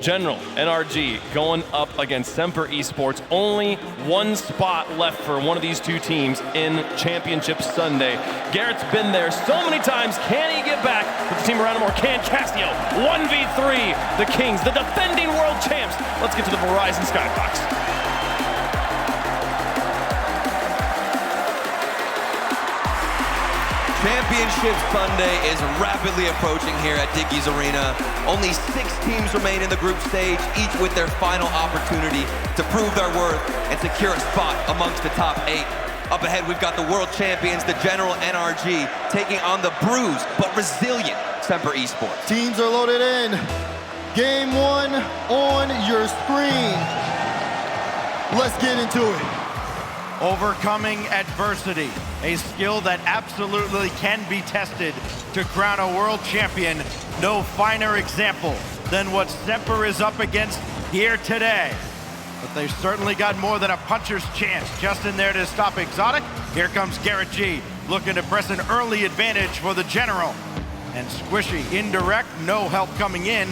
General, NRG, going up against Semper Esports. Only one spot left for one of these two teams in Championship Sunday. Garrett's been there so many times. Can he get back with the team around him, or can Casio 1v3 the Kings, the defending world champs? Let's get to the Verizon Skybox. Championship Sunday is rapidly approaching here at Dickies Arena. Only 6 teams remain in the group stage, each with their final opportunity to prove their worth and secure a spot amongst the top 8. Up ahead, we've got the world champions, the General NRG, taking on the bruised but resilient Semper Esports. Teams are loaded in. Game 1 on your screen. Let's get into it. Overcoming adversity, a skill that absolutely can be tested to crown a world champion. No finer example than what Semper is up against here today. But they've certainly got more than a puncher's chance. Just in there to stop Exotic. Here comes Garrett G, looking to press an early advantage for the General. And Squishy, indirect, no help coming in.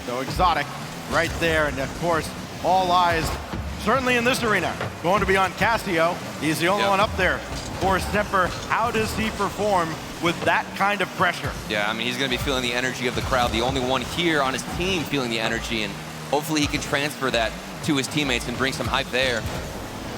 So Exotic right there, and of course, all eyes certainly in this arena going to be on Casio. He's the only one up there for Semper. How does he perform with that kind of pressure? Yeah, I mean, he's going to be feeling the energy of the crowd, the only one here on his team feeling the energy, and hopefully he can transfer that to his teammates and bring some hype there,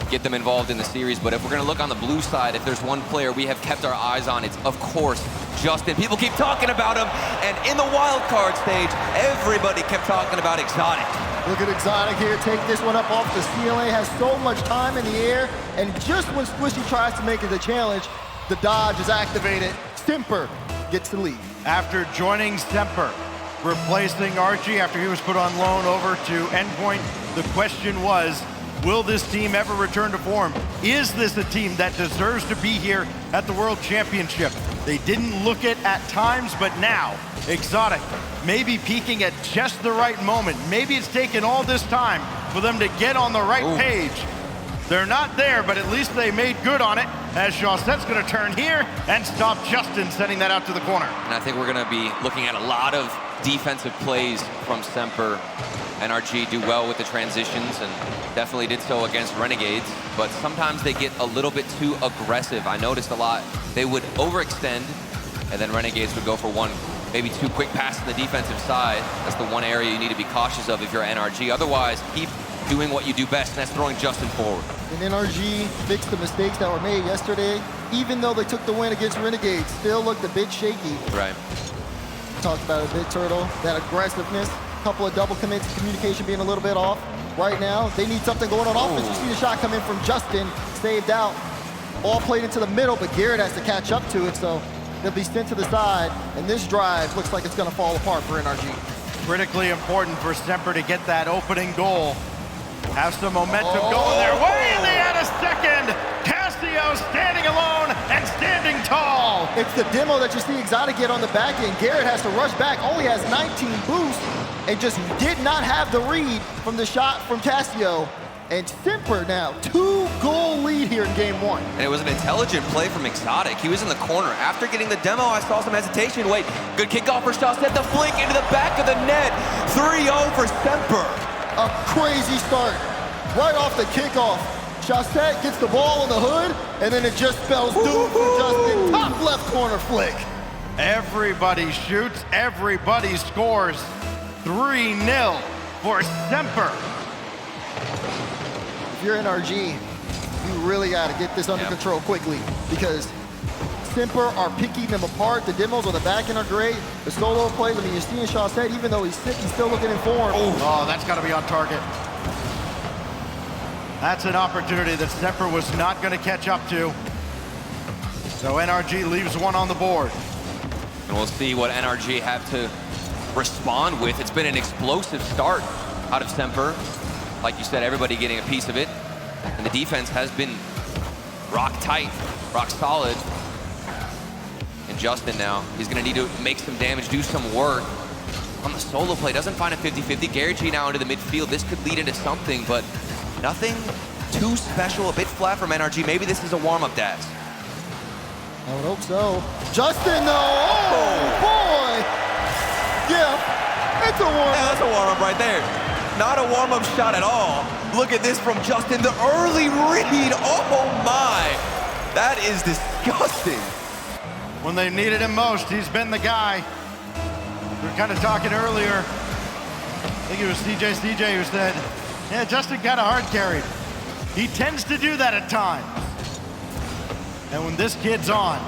get them involved in the series. But if we're going to look on the blue side, if there's one player we have kept our eyes on, it's, of course, Justin. People keep talking about him, and in the wild card stage, everybody kept talking about Exotic. Look at Exotic here, take this one up off the ceiling, has so much time in the air, and just when Squishy tries to make it a challenge, the dodge is activated. Semper gets the lead. After joining Semper, replacing Archie after he was put on loan over to Endpoint, the question was, will this team ever return to form? Is this a team that deserves to be here at the World Championship? They didn't look it at times, but now, Exotic maybe peaking at just the right moment. Maybe it's taken all this time for them to get on the right page. They're not there, but at least they made good on it, as Chaucette's gonna turn here and stop Justin, sending that out to the corner. And I think we're gonna be looking at a lot of defensive plays from Semper. NRG do well with the transitions and definitely did so against Renegades, but sometimes they get a little bit too aggressive. I noticed a lot. They would overextend, and then Renegades would go for one, maybe 2 quick passes on the defensive side. That's the one area you need to be cautious of if you're NRG. Otherwise, keep doing what you do best, and that's throwing Justin forward. And NRG fixed the mistakes that were made yesterday. Even though they took the win against Renegades, still looked a bit shaky. Right. Talked about it a bit, Turtle, that aggressiveness. Couple of double commits, communication being a little bit off. Right now, they need something going on offense. You see the shot come in from Justin, saved out. All played into the middle, but Garrett has to catch up to it, so they'll be sent to the side, and this drive looks like it's gonna fall apart for NRG. Critically important for Semper to get that opening goal. Have some momentum going their way, and they had a second. Casio standing alone and standing tall. It's the demo that you see Exotic get on the back end. Garrett has to rush back, only has 19 boosts, and just did not have the read from the shot from Casio. And Semper now, 2-goal lead here in game 1. And it was an intelligent play from Exotic. He was in the corner. After getting the demo, I saw some hesitation. Wait, good kickoff for Chaucette, the flick into the back of the net. 3-0 for Semper. A crazy start right off the kickoff. Chaucette gets the ball on the hood, and then it just spells doom for Justin. Top left corner flick. Everybody shoots, everybody scores. 3-0 for Semper. If you're NRG, you really got to get this under control quickly, because Semper are picking them apart. The demos on the back end are great. The solo plays, I mean, you're seeing Chaucette, even though he's sick, he's still looking in form. Oh, that's got to be on target. That's an opportunity that Semper was not going to catch up to. So NRG leaves one on the board. And we'll see what NRG have to respond with. It's been an explosive start out of Semper. Like you said, everybody getting a piece of it. And the defense has been rock tight, rock solid. And Justin now, he's gonna need to make some damage, do some work. On the solo play, doesn't find a 50-50. Garrett G now into the midfield. This could lead into something, but nothing too special. A bit flat from NRG. Maybe this is a warm-up dance. I would hope so. Justin, though, oh boy! Yeah, It's a warm-up. Yeah, that's a warm-up right there. Not a warm-up shot at all. Look at this from Justin, the early read. Oh my, that is disgusting. When they needed him most, he's been the guy. We were kind of talking earlier. I think it was CJ who said, yeah, Justin got a hard carried. He tends to do that at times. And when this kid's on,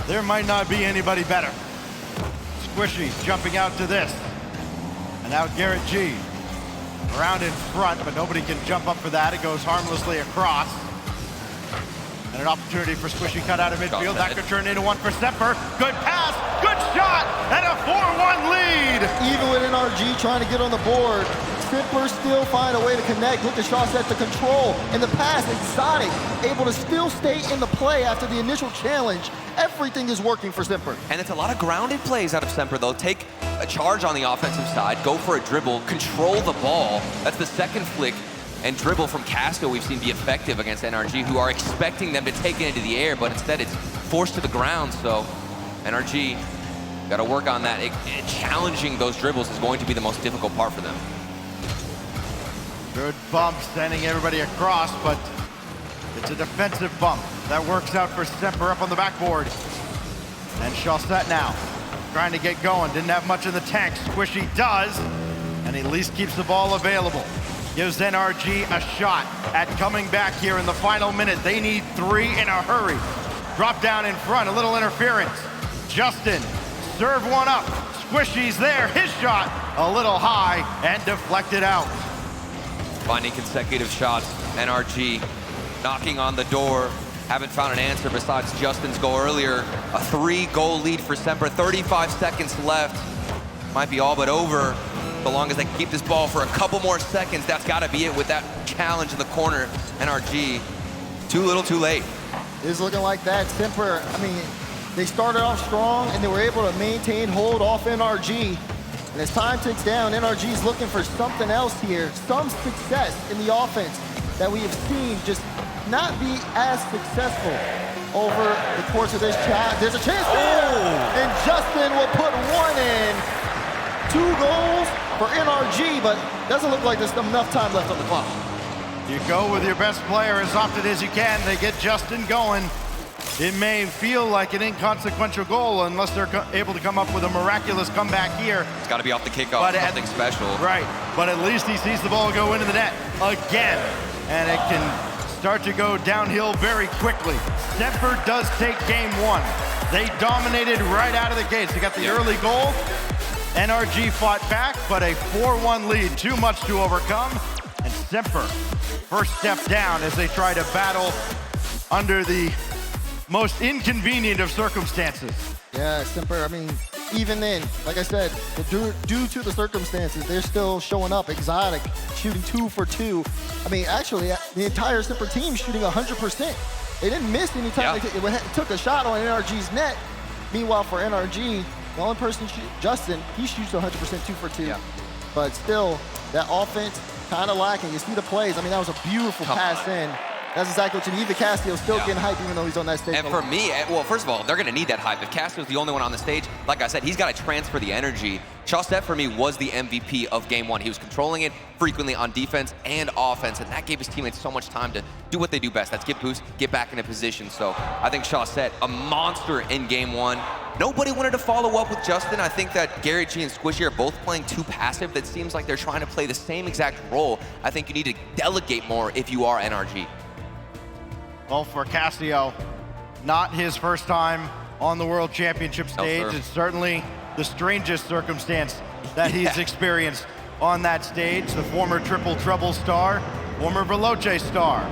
there might not be anybody better. Squishy jumping out to this. And now Garrett G. Around in front, but nobody can jump up for that. It goes harmlessly across. And an opportunity for Squishy cut out of midfield. That could turn into one for Semper. Good pass, good shot, and a 4-1 lead. Even with NRG trying to get on the board, Semper still find a way to connect. Look at Shaw set the control and the pass. Exotic able to still stay in the play after the initial challenge. Everything is working for Semper. And it's a lot of grounded plays out of Semper, though. Take a charge on the offensive side, go for a dribble, control the ball. That's the second flick and dribble from Casco we've seen be effective against NRG, who are expecting them to take it into the air, but instead it's forced to the ground. So NRG got to work on that. Challenging those dribbles is going to be the most difficult part for them. Good bump, sending everybody across, but it's a defensive bump. That works out for Semper up on the backboard. And Chaussette now, trying to get going. Didn't have much in the tank. Squishy does, and at least keeps the ball available. Gives NRG a shot at coming back here in the final minute. They need 3 in a hurry. Drop down in front, a little interference. Justin, serve one up. Squishy's there, his shot, a little high and deflected out. Finding consecutive shots, NRG knocking on the door. Haven't found an answer besides Justin's goal earlier. A 3-goal lead for Semper, 35 seconds left. Might be all but over. So long as they can keep this ball for a couple more seconds, that's gotta be it with that challenge in the corner. NRG, too little, too late. It's looking like that. Semper, I mean, they started off strong and they were able to maintain hold off NRG. And as time ticks down, NRG's looking for something else here, some success in the offense that we have seen just not be as successful over the course of this chat. There's a chance there, and Justin will put one in. 2 goals for NRG, but doesn't look like there's enough time left on the clock. You go with your best player as often as you can. They get Justin going. It may feel like an inconsequential goal unless they're able to come up with a miraculous comeback here. It's got to be off the kickoff, something special. Right, but at least he sees the ball go into the net again, and it can start to go downhill very quickly. Semper does take game 1. They dominated right out of the gates. They got the early goal. NRG fought back, but a 4-1 lead, too much to overcome. And Semper, first step down as they try to battle under the most inconvenient of circumstances. Yeah, Semper, I mean, even then, like I said, due to the circumstances, they're still showing up. Exotic, shooting 2 for 2. I mean, actually, the entire Semper team shooting 100%. They didn't miss any time. They took a shot on NRG's net. Meanwhile, for NRG, the only person, Justin, he shoots 100% 2 for 2. Yeah. But still, that offense kind of lacking. You see the plays. I mean, that was a beautiful pass in. That's exactly what you need. Even Castillo still getting hype even though he's on that stage. And for me, well, first of all, they're going to need that hype. If Castillo's the only one on the stage, like I said, he's got to transfer the energy. Chaussette, for me, was the MVP of game 1. He was controlling it frequently on defense and offense, and that gave his teammates so much time to do what they do best. That's get boost, get back into position. So I think Chaussette, a monster in game 1. Nobody wanted to follow up with Justin. I think that Gary G and Squishy are both playing too passive. That seems like they're trying to play the same exact role. I think you need to delegate more if you are NRG. Well, for Castillo, not his first time on the World Championship stage. No, it's certainly the strangest circumstance that he's experienced on that stage. The former triple treble star, former Veloce star,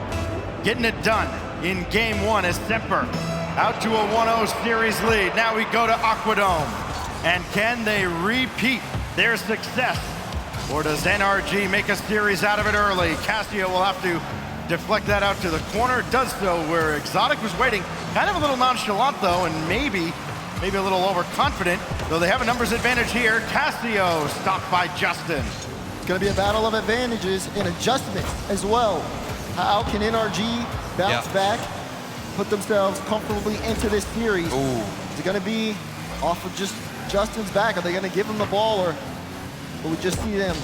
getting it done in game 1 as Semper out to a 1-0 series lead. Now we go to Aquadome. And can they repeat their success? Or does NRG make a series out of it early? Castillo will have to deflect that out to the corner. Does so where Exotic was waiting. Kind of a little nonchalant though, and maybe a little overconfident, though they have a numbers advantage here. Castillo stopped by Justin. It's going to be a battle of advantages and adjustments as well. How can NRG bounce back, put themselves comfortably into this series? Is it going to be off of just Justin's back? Are they going to give him the ball, or but we just see them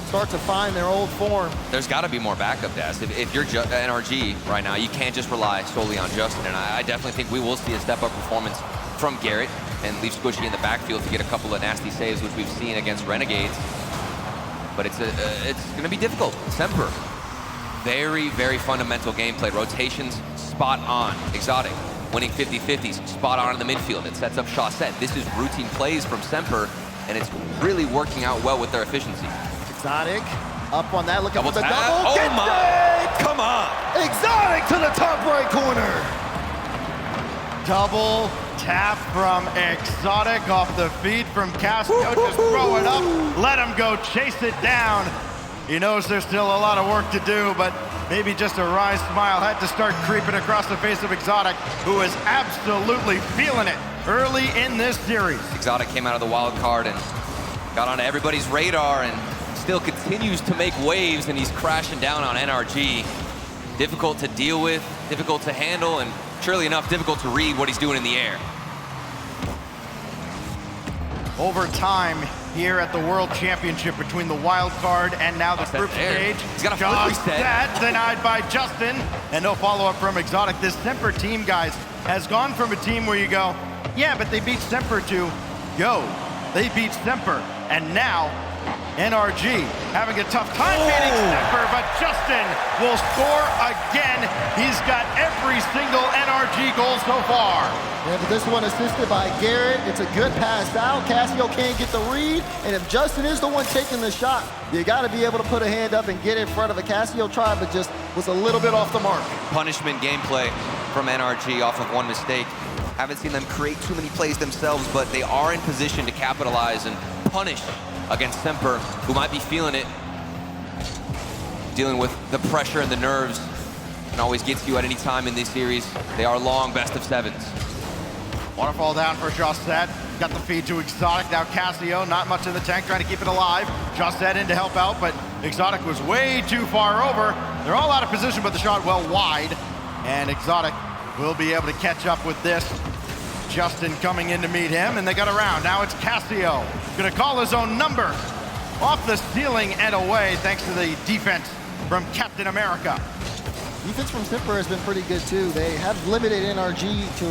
start to find their old form. There's got to be more backup, Daz. If you're NRG right now, you can't just rely solely on Justin, and I definitely think we will see a step-up performance from Garrett and leave Squishy in the backfield to get a couple of nasty saves, which we've seen against Renegades. But it's going to be difficult. Semper, very, very fundamental gameplay. Rotations, spot on. Exotic, winning 50-50s, spot on in the midfield. It sets up Chaussette. This is routine plays from Semper, and it's really working out well with their efficiency. Exotic, up on that, looking for the tap. double. Oh my, come on. Exotic to the top right corner. Double tap from Exotic off the feed from Casio. Just throw it up, let him go, chase it down. He knows there's still a lot of work to do, but maybe just a wry smile had to start creeping across the face of Exotic, who is absolutely feeling it early in this series. Exotic came out of the wild card and got onto everybody's radar and still continues to make waves, and he's crashing down on NRG. Difficult to deal with, difficult to handle, and surely enough, difficult to read what he's doing in the air. Over time here at the World Championship between the wild card and now the group stage. He's got a flip reset. Denied by Justin, and no follow-up from Exotic. This Semper team, guys, has gone from a team where you go, yeah, but they beat Semper to, yo, they beat Semper, and now NRG having a tough time beating Semper, but Justin will score again. He's got every single NRG goal so far. Yeah, but this one assisted by Garrett. It's a good pass out. Casio can't get the read, and if Justin is the one taking the shot, you got to be able to put a hand up and get in front of a Casio try, but just was a little bit off the mark. Punishment gameplay from NRG off of one mistake. Haven't seen them create too many plays themselves, but they are in position to capitalize and punish against Semper, who might be feeling it. Dealing with the pressure and the nerves can always get to you at any time in this series. They are long best of sevens. Waterfall down for Chaussette. Got the feed to Exotic. Now Casio, not much in the tank, trying to keep it alive. Chaussette in to help out, but Exotic was way too far over. They're all out of position, but the shot well wide. And Exotic will be able to catch up with this. Justin coming in to meet him, and they got around. Now it's Casio. Gonna call his own number. Off the ceiling and away, thanks to the defense from Captain America. Defense from Semper has been pretty good too. They have limited NRG to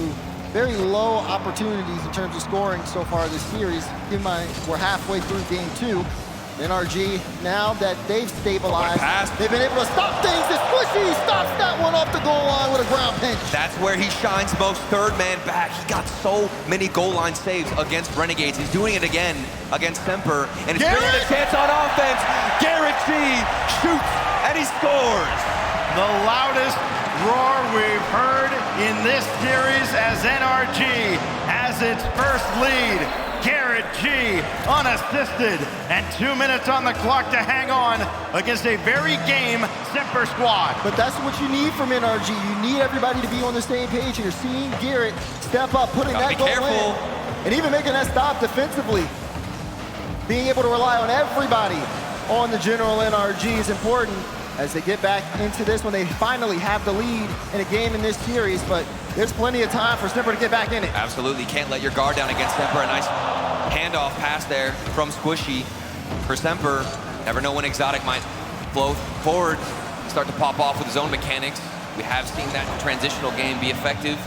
very low opportunities in terms of scoring so far this series. Keep in mind, we're halfway through game 2. NRG, now that they've stabilized, they've been able to stop things. The Squishy stops that one off the goal line with a ground pinch. That's where he shines most, third man back. He got so many goal line saves against Renegades. He's doing it again against Semper, and it's bringing a chance on offense. Garrett G shoots, and he scores. The loudest roar we've heard in this series as NRG has its first lead. Garrett G unassisted, and 2 minutes on the clock to hang on against a very game Semper squad. But that's what you need from NRG. You need everybody to be on the same page, and you're seeing Garrett step up, putting that goal in, and even making that stop defensively. Being able to rely on everybody on the general NRG is important as they get back into this when they finally have the lead in a game in this series, but there's plenty of time for Semper to get back in it. Absolutely, can't let your guard down against Semper. A nice handoff pass there from Squishy for Semper. Never know when Exotic might flow forward, start to pop off with his own mechanics. We have seen that transitional game be effective.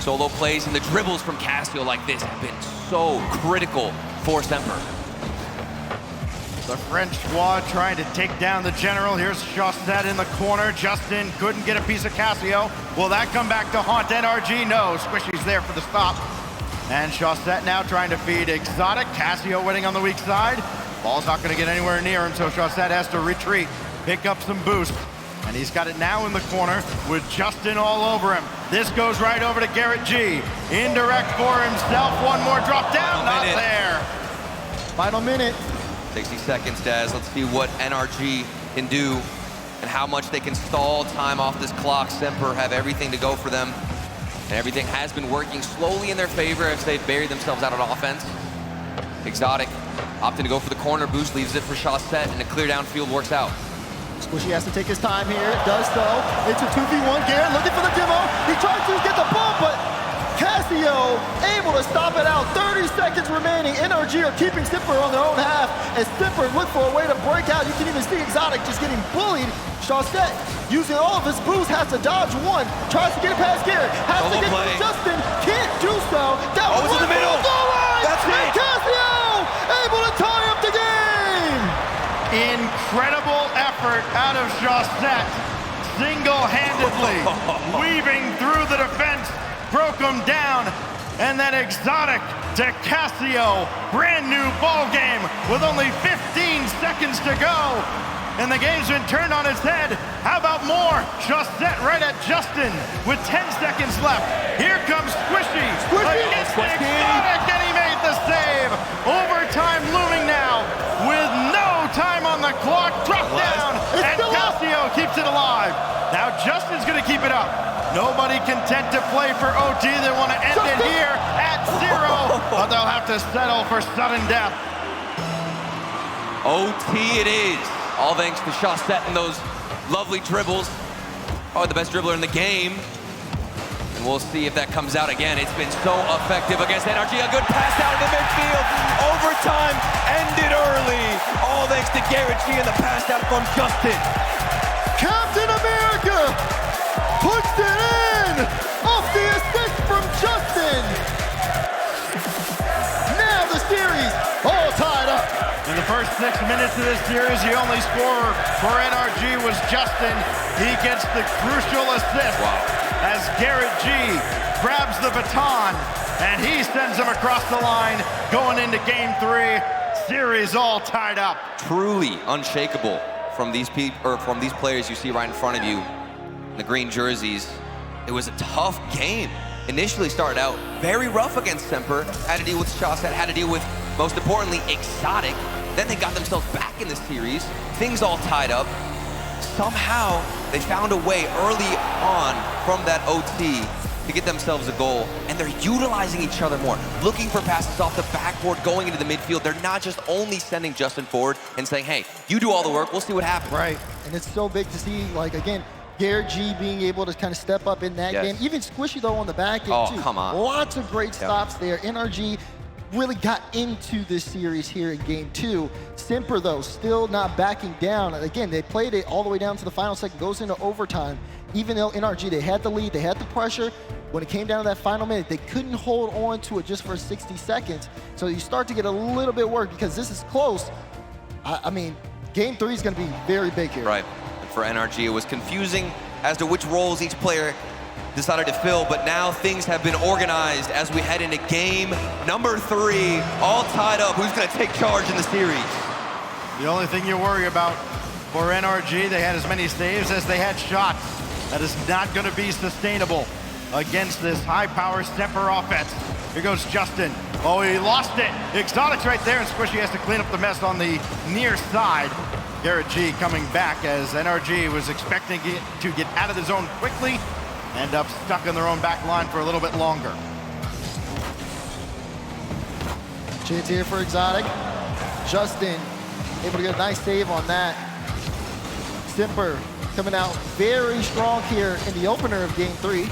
Solo plays and the dribbles from Casio like this have been so critical for Semper. The French squad trying to take down the general. Here's Chaussette in the corner. Justin couldn't get a piece of Casio. Will that come back to haunt NRG? No, Squishy's there for the stop. And Chaussette now trying to feed Exotic. Casio winning on the weak side. Ball's not gonna get anywhere near him, so Chaussette has to retreat, pick up some boost. And he's got it now in the corner with Justin all over him. This goes right over to Garrett G. Indirect for himself. One more drop down, not there. Final minute. 60 seconds, Daz. Let's see what NRG can do and how much they can stall time off this clock. Semper have everything to go for them, and everything has been working slowly in their favor as they've buried themselves out on offense. Exotic opting to go for the corner boost, leaves it for Chaussette, and a clear downfield works out. Squishy has to take his time here, does so. It's a 2v1, Garrett looking for the demo. He tries to get the ball, but Casio able to stop it out. 30 seconds remaining. NRG are keeping Semper on their own half as Semper look for a way to break out. You can even see Exotic just getting bullied. Chaussette using all of his boost, has to dodge one, tries to get it past Garrett, has to get to Justin, can't do so. That was in the middle. That's it. Casio able to tie up the game. Incredible effort out of Chaussette. Single-handedly weaving through the defense, broke him down, and then Exotic to Casio. Brand new ball game with only 15 seconds to go. And the game's been turned on its head. How about more? Chaussette right at Justin with 10 seconds left. Here comes Squishy against Exotic, and he made the save. Overtime looming now with no time on the clock. Drop down, and Casio keeps it alive. Now Justin's gonna keep it up. Nobody content to play for OT. They want to end it here at 0, but they'll have to settle for sudden death. OT it is. All thanks to Chaussette and those lovely dribbles. Probably the best dribbler in the game. And we'll see if that comes out again. It's been so effective against NRG. A good pass out of the midfield. Overtime ended early. All thanks to Garrett G and the pass out from Justin. Captain America puts it in off the assist from Justin. Now the series all tied up. In the first 6 minutes of this series, the only scorer for NRG was Justin. He gets the crucial assist as Garrett G grabs the baton and he sends him across the line going into game 3. Series all tied up. Truly unshakable from these players you see right in front of you in the green jerseys. It was a tough game. Initially started out very rough against Semper. Had to deal with Chaussette, had to deal with, most importantly, Exotic. Then they got themselves back in the series. Things all tied up. Somehow, they found a way early on from that OT to get themselves a goal. And they're utilizing each other more, looking for passes off the backboard, going into the midfield. They're not just only sending Justin forward and saying, hey, you do all the work, we'll see what happens. Right, and it's so big to see, like, again, Garrett G being able to kind of step up in that game. Even Squishy, though, on the back end, too. Come on. Lots of great stops there. NRG really got into this series here in game 2. Semper, though, still not backing down. Again, they played it all the way down to the final second, goes into overtime. Even though NRG, they had the lead, they had the pressure, when it came down to that final minute, they couldn't hold on to it just for 60 seconds. So you start to get a little bit worried because this is close. I mean, game 3 is going to be very big here. Right. And for NRG, it was confusing as to which roles each player decided to fill, but now things have been organized as we head into game number 3, all tied up. Who's going to take charge in the series? The only thing you worry about for NRG, they had as many saves as they had shots. That is not going to be sustainable against this high-power Semper offense. Here goes Justin. Oh, he lost it. Exotic's right there, and Squishy has to clean up the mess on the near side. Garrett G coming back as NRG was expecting it to get out of the zone quickly, end up stuck in their own back line for a little bit longer. Chance here for Exotic. Justin able to get a nice save on that. Semper coming out very strong here in the opener of game 3,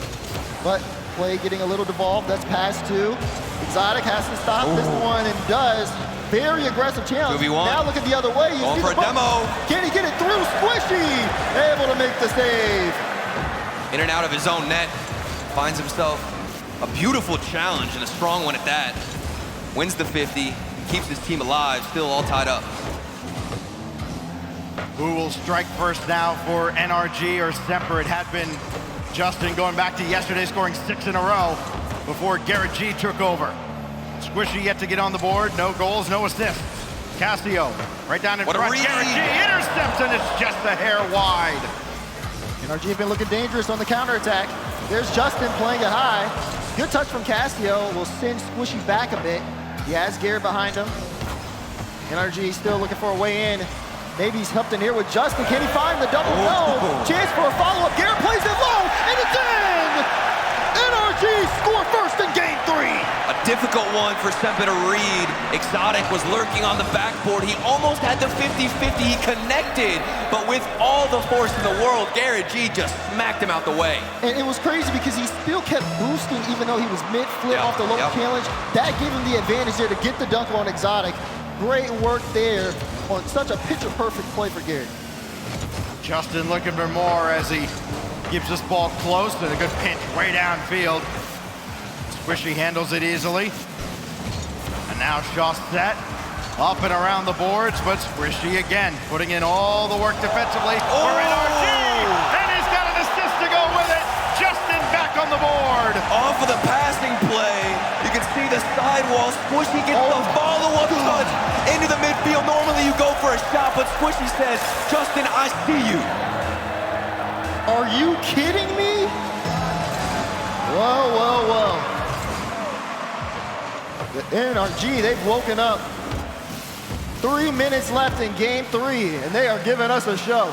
but play getting a little devolved. That's pass 2. Exotic has to stop this one and does. Very aggressive challenge. 2v1. Now look at the other way. You going see for a demo. Can he get it through? Squishy able to make the save. In and out of his own net, finds himself a beautiful challenge and a strong one at that. Wins the 50, keeps his team alive, still all tied up. Who will strike first now for NRG or Semper? It had been Justin going back to yesterday, scoring 6 in a row before Garrett G took over. Squishy yet to get on the board, no goals, no assists. Casio right down in front. Garrett G intercepts, and it's just a hair wide. NRG have been looking dangerous on the counterattack. There's Justin playing it high. Good touch from Casio. Will send Squishy back a bit. He has Garrett behind him. NRG still looking for a way in. Maybe he's helped in here with Justin. Can he find the double? No. Chance for a follow-up. Garrett plays it low, and it's in! NRG score first in game 3. A difficult one for Semper to read. Exotic was lurking on the backboard. He almost had the 50-50. He connected, but with all the force in the world, Garrett G just smacked him out the way. And it was crazy because he still kept boosting even though he was mid-flip off the low challenge. That gave him the advantage there to get the dunk on Exotic. Great work there on such a picture-perfect play for Garrett. Justin looking for more as he gives this ball close and a good pinch way downfield. Squishy handles it easily. And now Chaussette up and around the boards, but Squishy again putting in all the work defensively for NRG. And he's got an assist to go with it. Justin back on the board. Off of the passing play, you can see the sidewall. Squishy gets the follow-up touch into the midfield. Normally you go for a shot, but Squishy says, Justin, I see you. Are you kidding me? Whoa, whoa, whoa. The NRG, they've woken up. 3 minutes left in game 3, and they are giving us a show.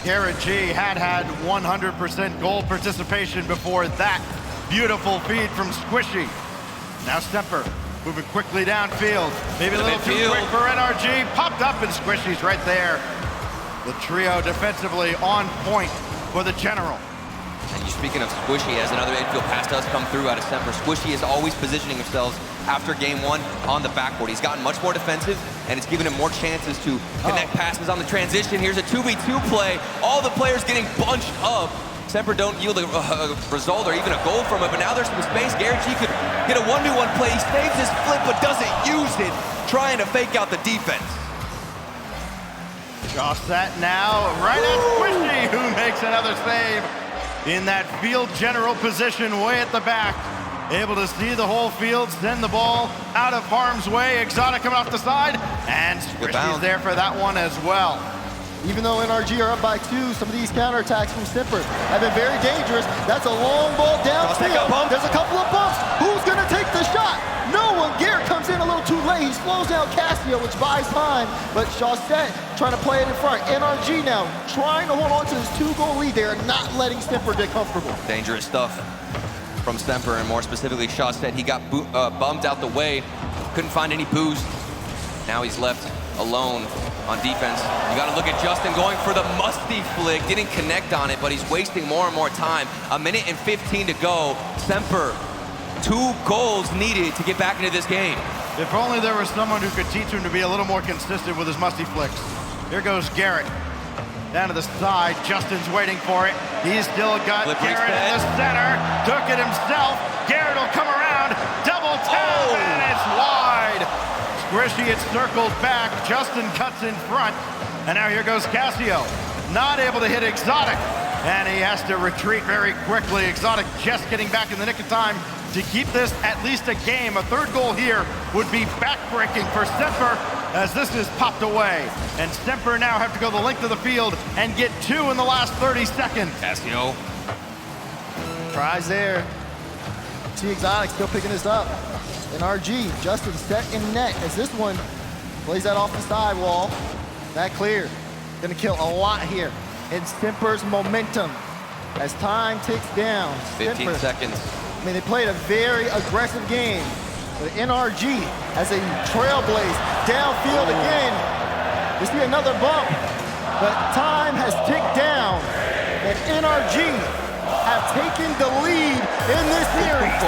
Garrett G had 100% goal participation before that beautiful feed from Squishy. Now Semper moving quickly downfield. Maybe a little too quick for NRG. Popped up and Squishy's right there. The trio defensively on point for the General. And you're speaking of Squishy, as another infield pass does come through out of Semper. Squishy is always positioning himself after game 1 on the backboard. He's gotten much more defensive, and it's given him more chances to connect passes on the transition. Here's a 2v2 play. All the players getting bunched up. Semper don't yield a result or even a goal from it, but now there's some space. Garrett G could get a 1v1 play. He saves his flip, but doesn't use it, trying to fake out the defense. Chaussette now right at Squishy, who makes another save in that field general position way at the back. Able to see the whole field, send the ball out of harm's way. Exotic coming off the side, and Squishy's there for that one as well. Even though NRG are up by 2, some of these counterattacks from Semper have been very dangerous. That's a long ball downfield. There's a couple of bumps. Who's gonna take the shot? No one. Garrett comes in a little too late. He slows down Casio, which buys time, but Chaussette trying to play it in front. NRG now trying to hold on to this 2-goal lead. They are not letting Semper get comfortable. Dangerous stuff from Semper, and more specifically Chaussette. He got bumped out the way, couldn't find any boost. Now he's left alone on defense. You got to look at Justin going for the musty flick. Didn't connect on it, but he's wasting more and more time. 1:15 to go. Semper, 2 goals needed to get back into this game. If only there was someone who could teach him to be a little more consistent with his musty flicks. Here goes Garrett. Down to the side, Justin's waiting for it. He's still got Garrett in the center. Took it himself. Garrett will come around. Double tap, and it's wide. Squishy, it's circled back. Justin cuts in front. And now here goes Casio. Not able to hit Exotic. And he has to retreat very quickly. Exotic just getting back in the nick of time to keep this at least a game. A 3rd goal here would be backbreaking for Semper as this is popped away. And Semper now have to go the length of the field and get 2 in the last 30 seconds. Casio tries there. See Exotic still picking this up. NRG, Justin set in net as this one plays that off the sidewall. That clear. Gonna kill a lot here. And Semper's momentum as time ticks down. 15 seconds. I mean, they played a very aggressive game. But NRG as a trailblaze downfield again. You see another bump, but time has ticked down. And NRG have taken the lead in this series.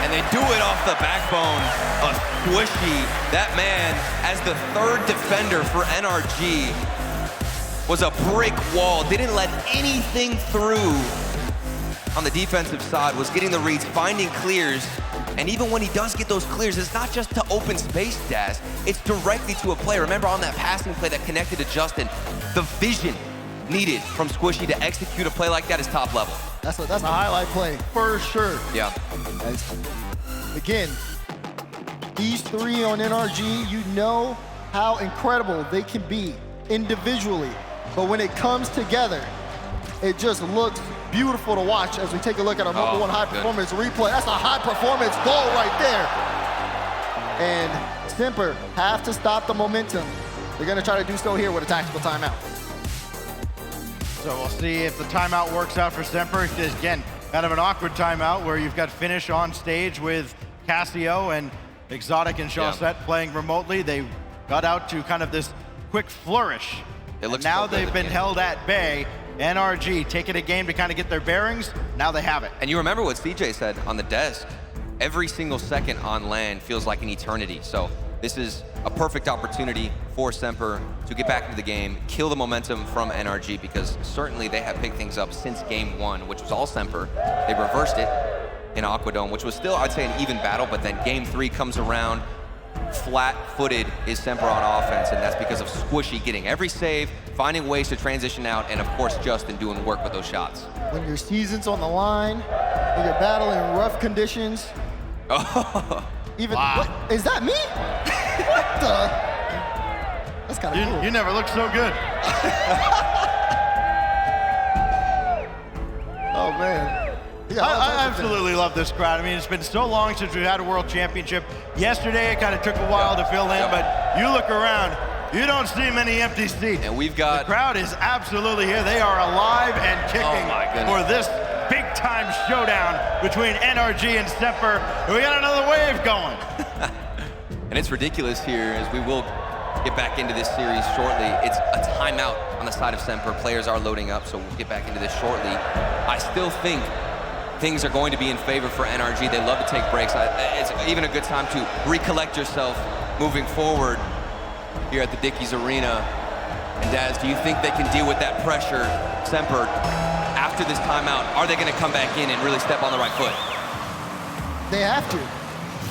And they do it off the backbone of Squishy. That man, as the 3rd defender for NRG, was a brick wall. Didn't let anything through on the defensive side, was getting the reads, finding clears. And even when he does get those clears, it's not just to open space, Daz. It's directly to a player. Remember on that passing play that connected to Justin, the vision needed from Squishy to execute a play like that is top level. That's a highlight play, for sure. Yeah. Again, these 3 on NRG, you know how incredible they can be individually. But when it comes together, it just looks beautiful to watch as we take a look at our number 1 high performance replay. That's a high performance goal right there. And Semper have to stop the momentum. They're gonna try to do so here with a tactical timeout. So we'll see if the timeout works out for Semper. Again, kind of an awkward timeout where you've got Finish on stage with Cassio and Exotic and Chaussette playing remotely. They got out to kind of this quick flourish. It looks now so they've been held at bay. NRG taking a game to kind of get their bearings. Now they have it. And you remember what CJ said on the desk. Every single second on land feels like an eternity. So this is a perfect opportunity for Semper to get back into the game, kill the momentum from NRG, because certainly they have picked things up since game one, which was all Semper. They reversed it in Aquadome, which was still, I'd say, an even battle, but then game 3 comes around. Flat-footed is Semper on offense, and that's because of Squishy getting every save, finding ways to transition out, and of course Justin doing work with those shots. When your season's on the line, when you're battling rough conditions. Even what, is that me? What the? That's kind of cool. You never looked so good. Oh man. I absolutely love this crowd. I mean, it's been so long since we've had a world championship. Yesterday, it kind of took a while to fill in, but you look around, you don't see many empty seats. And we've got... The crowd is absolutely here. They are alive and kicking for this big-time showdown between NRG and Semper. We got another wave going. And it's ridiculous here, as we will get back into this series shortly. It's a timeout on the side of Semper. Players are loading up, so we'll get back into this shortly. I still think things are going to be in favor for NRG. They love to take breaks. It's even a good time to recollect yourself moving forward here at the Dickies Arena. And Daz, do you think they can deal with that pressure, Semper, after this timeout? Are they going to come back in and really step on the right foot? They have to.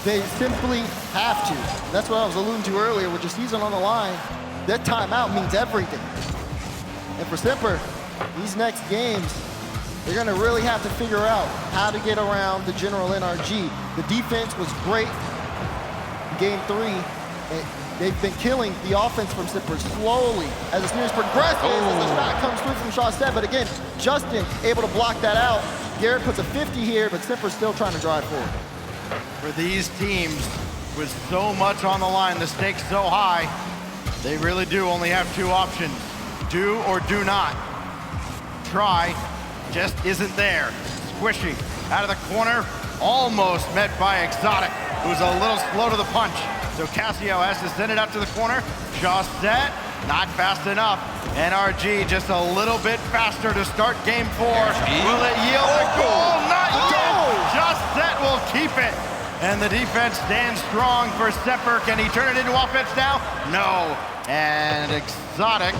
They simply have to. That's what I was alluding to earlier. With your season on the line, that timeout means everything. And for Semper, these next games, they're gonna really have to figure out how to get around the general NRG. The defense was great in game 3. They've been killing the offense from Semper slowly as the series progresses, as the shot comes through from Chaussette. But again, Justin able to block that out. Garrett puts a 50 here, but Semper's still trying to drive forward. For these teams, with so much on the line, the stakes so high, they really do only have 2 options. Do or do not. Try just isn't there. Squishy out of the corner, almost met by Exotic, who's a little slow to the punch. So Cassio has to send it out to the corner. Chaussette, not fast enough. NRG just a little bit faster to start game 4. Will it yield a goal? Not yet. Chaussette will keep it. And the defense stands strong for Semper. Can he turn it into offense now? No. And Exotic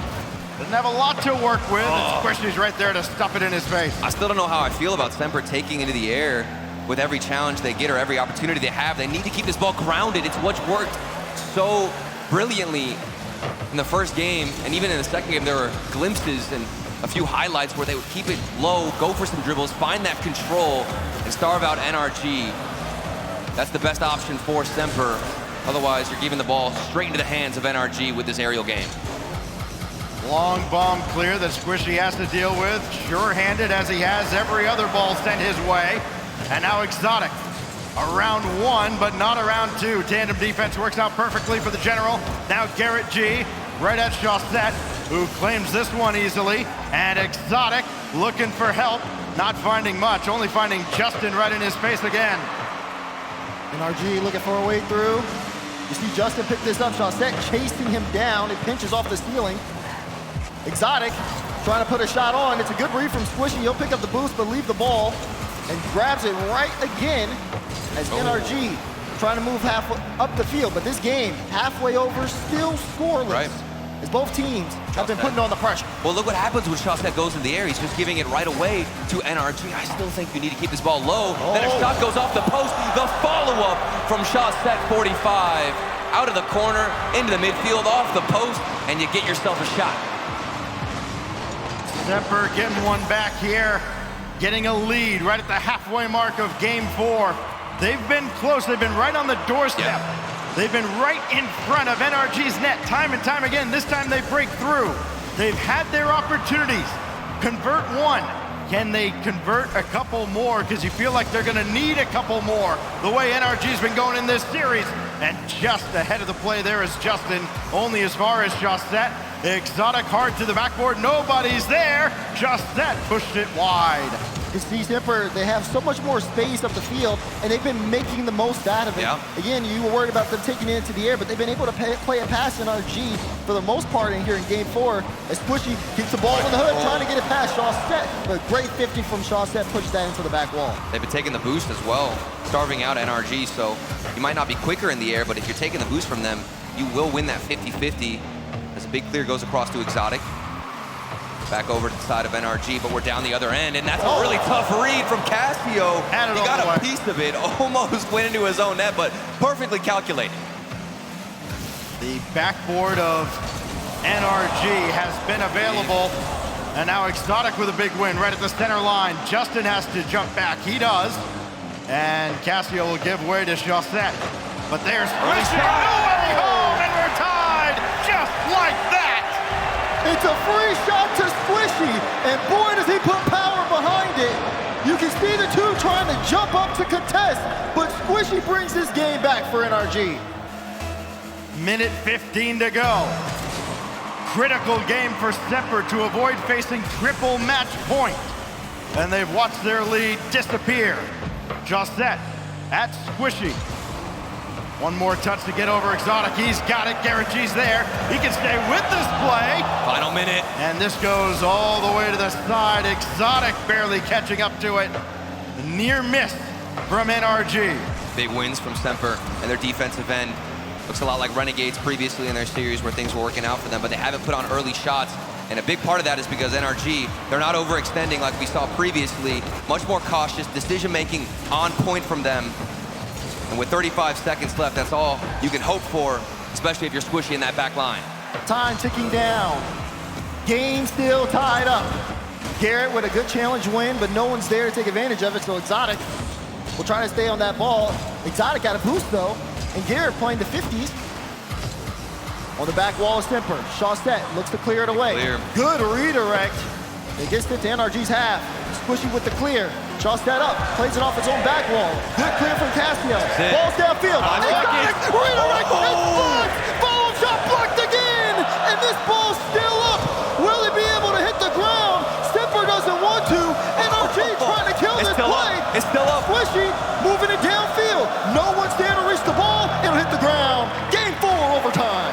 doesn't have a lot to work with. Squishy's right there to stuff it in his face. I still don't know how I feel about Semper taking into the air with every challenge they get or every opportunity they have. They need to keep this ball grounded. It's what's worked so brilliantly in the first game, and even in the second game, there were glimpses and a few highlights where they would keep it low, go for some dribbles, find that control, and starve out NRG. That's the best option for Semper. Otherwise, you're giving the ball straight into the hands of NRG with this aerial game. Long bomb clear that Squishy has to deal with. Sure-handed as he has every other ball sent his way. And now Exotic. Around 1, but not around 2. Tandem defense works out perfectly for the general. Now Garrett G, right at Chaussette, who claims this one easily. And Exotic looking for help, not finding much, only finding Justin right in his face again. NRG looking for a way through. You see Justin pick this up, Chaussette chasing him down. It pinches off the ceiling. Exotic trying to put a shot on. It's a good read from Squishy. He'll pick up the boost, but leave the ball and grabs it right again as NRG trying to move halfway up the field. But this game, halfway over, still scoreless. As both teams have been putting on the pressure. Well, look what happens when Chaussette goes in the air. He's just giving it right away to NRG. I still think you need to keep this ball low. Then a shot goes off the post. The follow-up from Chaussette 45. Out of the corner, into the midfield, off the post, and you get yourself a shot. Semper getting one back here, getting a lead right at the halfway mark of game 4. They've been close. They've been right on the doorstep. They've been right in front of NRG's net time and time again. This time they break through. They've had their opportunities. Convert 1. Can they convert a couple more? Because you feel like they're going to need a couple more the way NRG's been going in this series. And just ahead of the play there is Justin, only as far as Chaussette. Exotic hard to the backboard, nobody's there. Just that pushed it wide. You see Semper, they have so much more space up the field, and they've been making the most out of it. Yeah. Again, you were worried about them taking it into the air, but they've been able to play a pass in RG for the most part in here in game 4. As Squishy keeps the ball in the hood, trying to get it past Shawset, but great 50 from Shawset, pushed that into the back wall. They've been taking the boost as well, starving out NRG, so you might not be quicker in the air, but if you're taking the boost from them, you will win that 50-50 as a big clear goes across to Exotic. Back over to the side of NRG, but we're down the other end, and that's a really tough read from Casio. He got a piece of it, almost went into his own net, but perfectly calculated. The backboard of NRG has been available, and now Exotic with a big win right at the center line. Justin has to jump back, he does, and Casio will give way to Shawset. But there's Squishy, nobody home, and we're tied, just like that. It's a free shot to Squishy, and boy does he put power behind it. You can see the two trying to jump up to contest, but Squishy brings this game back for NRG. Minute 15 to go. Critical game for Semper to avoid facing triple match point. And they've watched their lead disappear. Shawset at Squishy. One more touch to get over Exotic. He's got it. Garrett G's there. He can stay with this play. Final minute. And this goes all the way to the side. Exotic barely catching up to it. Near miss from NRG. Big wins from Semper and their defensive end. Looks a lot like Renegades previously in their series where things were working out for them, but they haven't put on early shots. And a big part of that is because NRG, they're not overextending like we saw previously. Much more cautious, decision-making on point from them. And with 35 seconds left, that's all you can hope for, especially if you're Squishy in that back line. Time ticking down. Game still tied up. Garrett with a good challenge win, but no one's there to take advantage of it, so Exotic will try to stay on that ball. Exotic got a boost though, and Garrett playing the 50s. On the back wall of Semper, Shawset looks to clear it away. Clear. Good redirect. It gets it to NRG's half. Squishy with the clear. Shawset up, plays it off its own back wall. Good clear from Casio. Ball's downfield. Exotic, redirect, and blocked. Follow shot blocked again, and this ball's still up. Will it be able to hit the ground? Semper doesn't want to. NRG trying to kill this play. It's still up. Squishy moving it downfield. No one's there to reach the ball. It'll hit the ground. Game 4 overtime.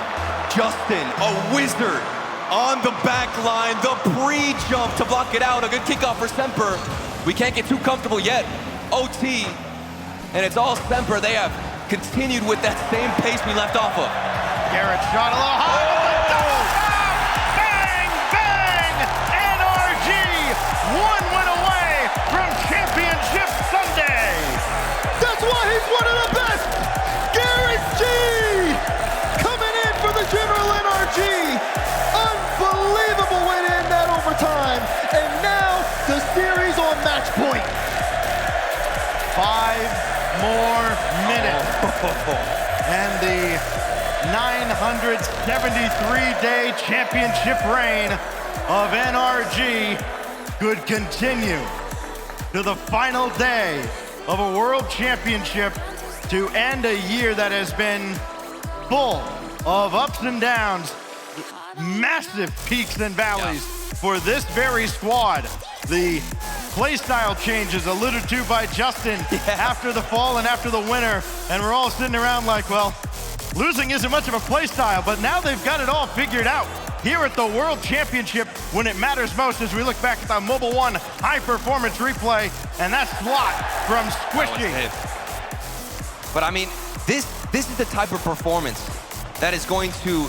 Justin, a wizard on the back line, the pre-jump to block it out. A good kickoff for Semper. We can't get too comfortable yet. OT, and it's all Semper. They have continued with that same pace we left off of. Garrett shot a little high. Bang, bang! NRG, one win away from Championship Sunday. That's why he's one of the best. Garrett G coming in for the General NRG. Unbelievable way to end that overtime. And now the series on match point. 5 more minutes. And the 973-day championship reign of NRG could continue to the final day of a world championship to end a year that has been full of ups and downs, massive peaks and valleys for this very squad. The playstyle changes alluded to by Justin after the fall and after the winter, and we're all sitting around like, well, losing isn't much of a playstyle, but now they've got it all figured out here at the World Championship when it matters most, as we look back at the Mobile One high-performance replay, and that slot from Squishy. But I mean, this is the type of performance that is going to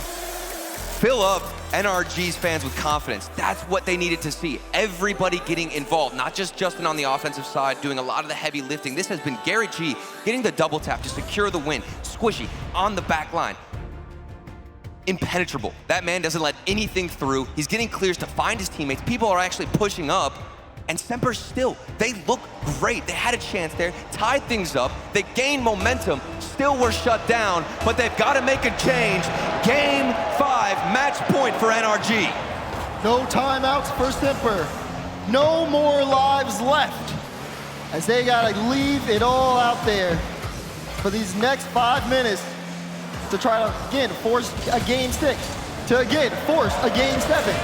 fill up NRG's fans with confidence. That's what they needed to see. Everybody getting involved, not just Justin on the offensive side doing a lot of the heavy lifting. This has been Garrett G getting the double tap to secure the win. Squishy on the back line. Impenetrable. That man doesn't let anything through. He's getting clears to find his teammates. People are actually pushing up. And Semper still, they look great. They had a chance there, tied things up. They gained momentum, still were shut down, but they've got to make a change. Game 5, match point for NRG. No timeouts for Semper. No more lives left, as they got to leave it all out there for these next 5 minutes to try to, again, force a game 6. to, again, force a Game 7.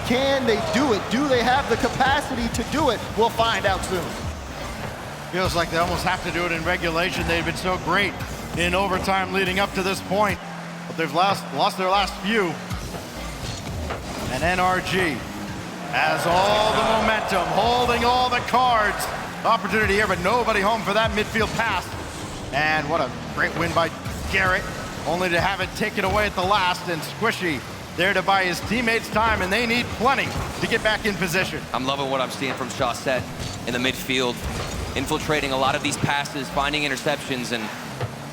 Can they do it? Do they have the capacity to do it? We'll find out soon. Feels like they almost have to do it in regulation. They've been so great in overtime leading up to this point, but they've lost their last few. And NRG has all the momentum, holding all the cards. Opportunity here, but nobody home for that midfield pass. And what a great win by Garrett, only to have it taken away at the last, and Squishy there to buy his teammates time, and they need plenty to get back in position. I'm loving what I'm seeing from Chaussette in the midfield, infiltrating a lot of these passes, finding interceptions, and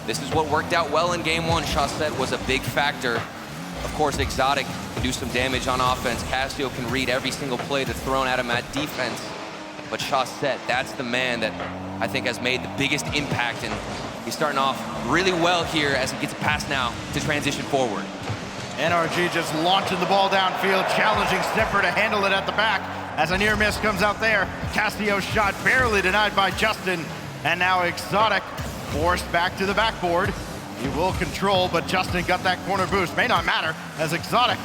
this is what worked out well in game one. Chaussette was a big factor. Of course, Exotic can do some damage on offense. Casio can read every single play that's thrown at him at defense. But Chaussette, that's the man that I think has made the biggest impact, and he's starting off really well here as he gets a pass now to transition forward. NRG just launching the ball downfield, challenging Semper to handle it at the back as a near miss comes out there. Casio's shot barely denied by Justin, and now Exotic forced back to the backboard. He will control, but Justin got that corner boost. May not matter, as Exotic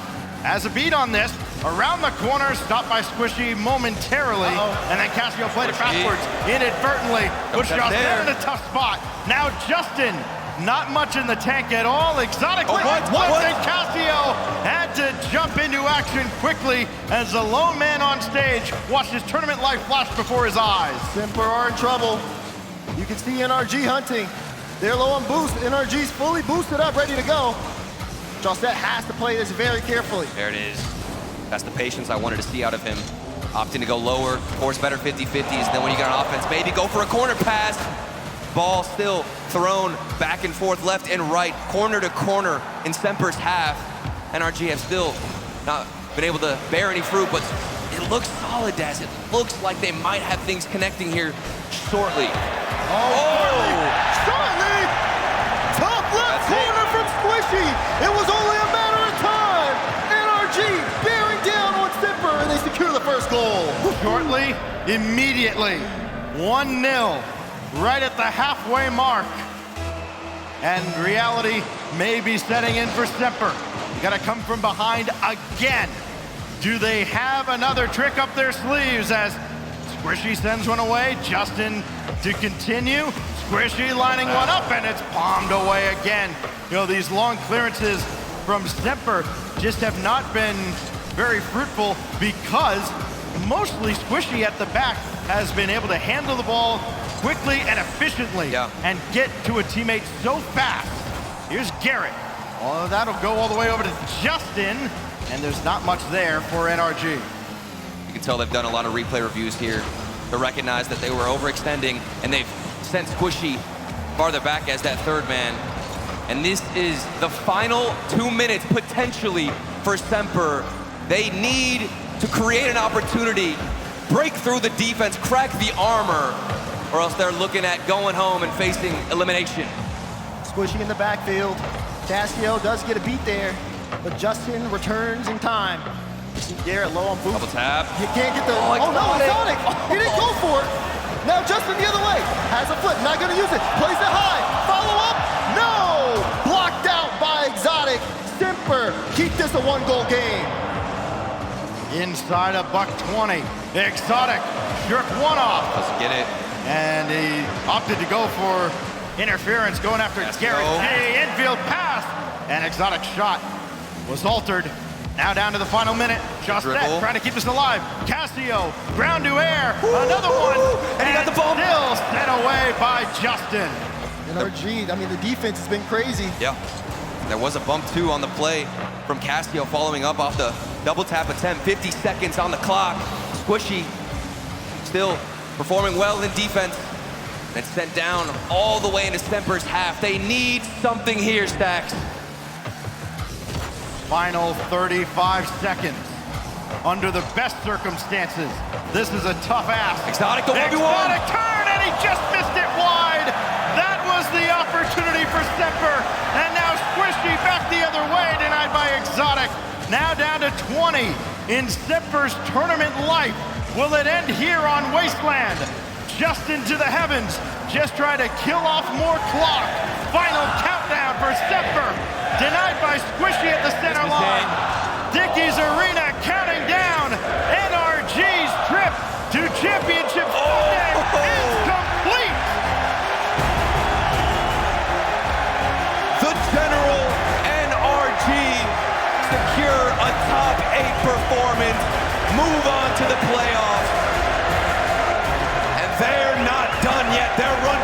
has a beat on this. Around the corner, stopped by Squishy momentarily, and then Casio played it backwards inadvertently. Push Chaussette in a tough spot. Now Justin, not much in the tank at all. Exotic and Casio had to jump into action quickly as the lone man on stage watched his tournament life flash before his eyes. Semper are in trouble. You can see NRG hunting. They're low on boost. NRG's fully boosted up, ready to go. Chaussette has to play this very carefully. There it is. That's the patience I wanted to see out of him. Opting to go lower, force better 50-50s. Then when you got an offense, maybe go for a corner pass. Ball still thrown back and forth, left and right, corner to corner in Semper's half. NRG have still not been able to bear any fruit, but it looks solid, Daz. It looks like they might have things connecting here shortly. Shortly! Top left corner from Squishy. It was only a matter of time. NRG bearing down on Semper, and they secure the first goal. Shortly, immediately, 1-0, right at the halfway mark. And reality may be setting in for Semper. You gotta come from behind again. Do they have another trick up their sleeves as Squishy sends one away? Justin to continue. Squishy lining one up, and it's palmed away again. You know, these long clearances from Semper just have not been very fruitful because mostly Squishy at the back has been able to handle the ball quickly and efficiently and get to a teammate so fast. Here's Garrett. Oh, that'll go all the way over to Justin, and there's not much there for NRG. You can tell they've done a lot of replay reviews here to recognize that they were overextending, and they've sent Squishy farther back as that third man. And this is the final 2 minutes potentially for Semper. They need to create an opportunity, break through the defense, crack the armor, or else they're looking at going home and facing elimination. Squishy in the backfield. Casio does get a beat there, but Justin returns in time. You see Garrett low on boost. Double tap. He can't get the, oh no, Exotic! He didn't go for it. Now Justin the other way, has a flip, not gonna use it. Plays it high, follow up, no! Blocked out by Exotic. Semper keep this a one-goal game. Inside a $120. Exotic jerk one off. Let's get it. And he opted to go for interference, going after Garrett. The infield pass, and Exotic's shot was altered. Now down to the final minute. Chaussette trying to keep us alive. Casio, ground to air, another one, and he got the ball. Still set away by Justin. NRG, I mean, the defense has been crazy. Yeah, there was a bump too on the play from Casio following up off the double tap attempt. 50 seconds on the clock. Squishy still performing well in defense, and sent down all the way into Semper's half. They need something here, Stacks. Final 35 seconds. Under the best circumstances, this is a tough ask. Exotic, the 1v1. Exotic turn, and he just missed it wide. That was the opportunity for Semper, and now Squishy back the other way, denied by Exotic. Now down to 20 in Semper's tournament life. Will it end here on Wasteland? Justin to the heavens, just try to kill off more clock. Final countdown for Semper, denied by Squishy at the center line. performance, move on to the playoffs. And they're not done yet. Their run